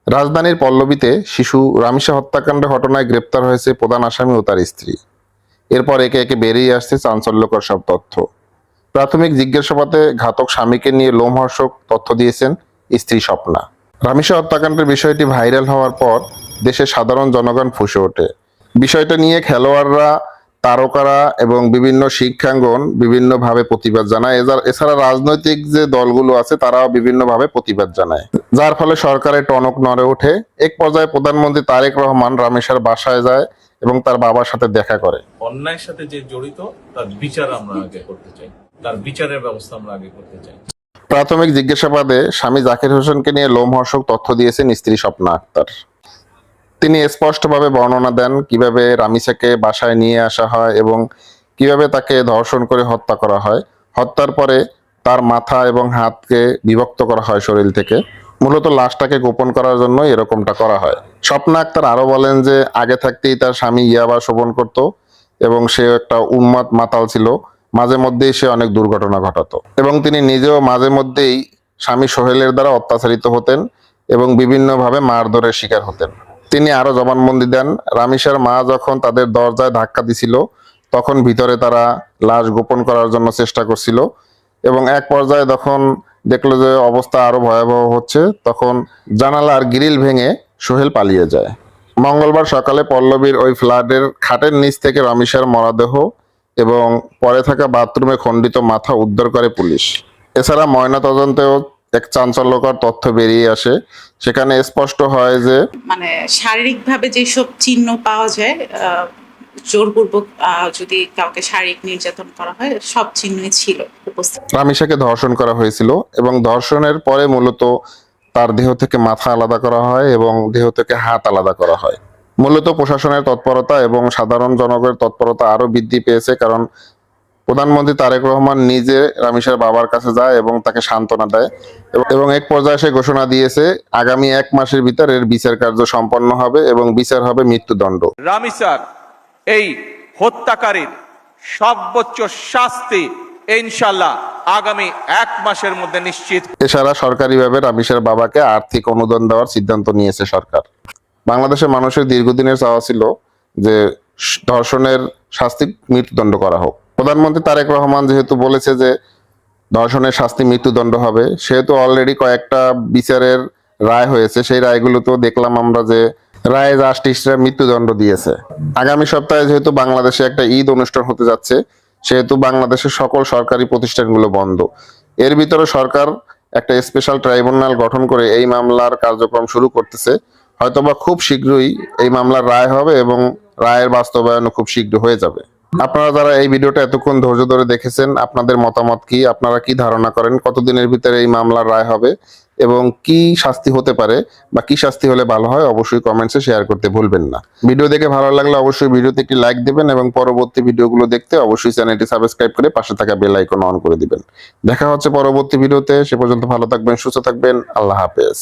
রাজধানীর পল্লবীতে শিশু রামিসা হত্যাকাণ্ড ঘটনায় গ্রেপ্তার হয়েছে প্রধান আসামি ও তার স্ত্রী। এরপর একে একে বেরিয়ে আসছে চাঞ্চল্যকর সব তথ্য। প্রাথমিক জিজ্ঞাসাবাদে ঘাতক স্বামীকে নিয়ে লোমহর্ষক তথ্য দিয়েছেন স্ত্রী স্বপ্না। রামিসা হত্যাকাণ্ডের বিষয়টি ভাইরাল হওয়ার পর দেশের সাধারণ জনগণ ফুঁসে ওঠে। বিষয়টা নিয়ে খেলোয়াড়রা, তারকারা এবং বিভিন্ন শিক্ষাঙ্গন বিভিন্নভাবে প্রতিবাদ জানায়। এছাড়া রাজনৈতিক যে দলগুলো আছে তারাও বিভিন্নভাবে প্রতিবাদ জানায়, যার ফলে সরকারের টনক নড়ে ওঠে। এক পর্যায়ে প্রধানমন্ত্রী তারেক রহমান রামেশার বাসায় যায় এবং তার বাবার সাথে দেখা করে। অন্যায়ের সাথে যে জড়িত তার বিচার আমরা আগে করতে চাই, তার বিচারের ব্যবস্থা আমরা আগে করতে চাই। প্রাথমিক জিজ্ঞাসাবাদে স্বামী জাকির হোসেনকে নিয়ে লোমহর্ষক তথ্য দিয়েছেন স্ত্রী স্বপ্না আক্তার। তিনি স্পষ্টভাবে বর্ণনা দেন কিভাবে রামিসাকে বাসায় নিয়ে আসা হয় এবং কিভাবে তাকে ধর্ষণ করে হত্যা করা হয়। হত্যার পরে তার মাথা এবং হাতকে বিভক্ত করা হয় শরীর থেকে। মূলত লাশটাকে গোপন করার জন্য এরকমটা করা হয়। স্বপ্না আক্তার আরো বলেন যে আগে থাকতেই তার স্বামী ইয়াবা সেবন করত এবং সে একটা উন্মাদ মাতাল ছিল। মাঝে মধ্যেই সে অনেক দুর্ঘটনা ঘটাতো এবং তিনি নিজেও মাঝে মধ্যেই স্বামী সোহেলের দ্বারা অত্যাচারিত হতেন এবং বিভিন্নভাবে মারধরের শিকার হতেন। তিনি আরো জবানবন্দি দেন, রামিসার মা যখন তাদের দরজায় ধাক্কা দিছিল তখন ভিতরে তারা লাশ গোপন করার জন্য চেষ্টা করছিল এবং এক পর্যায়ে যখন দেখলো যে অবস্থা আরো ভয়াবহ হচ্ছে তখন জানালার গ্রিল ভেঙে সোহেল পালিয়ে যায়। মঙ্গলবার সকালে পল্লবীর ওই ফ্ল্যাটের খাটের নিচ থেকে রামিসার মরদেহ এবং পরে থাকা বাথরুমে খণ্ডিত মাথা উদ্ধার করে পুলিশ। এছাড়া ময়নাতদন্তেও এক চাঞ্চল্যকর তথ্য বেরিয়ে আসে। সেখানে স্পষ্ট হয় যে শারীরিকভাবে যেসব চিহ্ন পাওয়া যায়, জোরপূর্বক যদি কাউকে শারীরিক নির্যাতন করা হয়, সব চিহ্নই ছিল উপস্থিত। রামিসাকে ধর্ষণ করা হয়েছিল এবং ধর্ষণের পরে মূলত তার দেহ থেকে মাথা আলাদা করা হয় এবং দেহ থেকে হাত আলাদা করা হয়। মূলত প্রশাসনের তৎপরতা এবং সাধারণ জনগণের তৎপরতা আরো বৃদ্ধি পেয়েছে, কারণ প্রধানমন্ত্রী তারেক রহমান নিজে রামিসার বাবার কাছে যায় এবং তাকে সান্ত্বনা দেয় এবং এক পর্যায়ে সে ঘোষণা দিয়েছে আগামী 1 মাসের ভিতর এর বিচার কার্য সম্পন্ন হবে এবং বিচার হবে মৃত্যুদণ্ড। রামিসার এই হত্যাকারীর সর্বোচ্চ শাস্তি ইনশাআল্লাহ আগামী 1 মাসের মধ্যে নিশ্চিত। এছাড়া সরকারিভাবে রামিসার বাবাকে আর্থিক অনুদান দেওয়ার সিদ্ধান্ত নিয়েছে সরকার। বাংলাদেশের মানুষের দীর্ঘদিনের চাওয়া ছিল যে ধর্ষণের শাস্তি মৃত্যুদণ্ড করা হোক। প্রধানমন্ত্রী তারেক রহমান যেহেতু বলেছে যে ধর্ষণের শাস্তি মৃত্যুদণ্ড হবে, সেহেতু অলরেডি কয়েকটা বিচারের রায় হয়েছে। সেই রায়গুলোতেও দেখলাম আমরা যে রায় জাস্টিসরা মৃত্যুদণ্ড দিয়েছে। আগামী সপ্তাহে যেহেতু বাংলাদেশে একটা ঈদ অনুষ্ঠান হতে যাচ্ছে, সেহেতু বাংলাদেশের সকল সরকারি প্রতিষ্ঠানগুলো বন্ধ। এর ভিতরে সরকার একটা স্পেশাল ট্রাইব্যুনাল গঠন করে এই মামলার কার্যক্রম শুরু করতেছে। হয়তোবা খুব শীঘ্রই এই মামলার রায় হবে এবং রায়ের বাস্তবায়নও খুব শীঘ্র হয়ে যাবে। আপনারা যারা এই ভিডিওটা এতক্ষণ ধৈর্য ধরে দেখেছেন, আপনাদের মতামত কি? আপনারা কি ধারণা করেন কতদিনের ভিতরে এই মামলার রায় হবে এবং কি শাস্তি হতে পারে বা কি শাস্তি হলে ভালো হয়? অবশ্যই কমেন্টসে শেয়ার করতে ভুলবেন না। ভিডিও দেখে ভালো লাগলে অবশ্যই ভিডিওতে একটি লাইক দিবেন এবং পরবর্তী ভিডিওগুলো দেখতে অবশ্যই চ্যানেলটি সাবস্ক্রাইব করে পাশে থাকা বেল আইকন অন করে দিবেন। দেখা হচ্ছে পরবর্তী ভিডিওতে। সে পর্যন্ত ভালো থাকবেন, সুস্থ থাকবেন। আল্লাহ হাফেজ।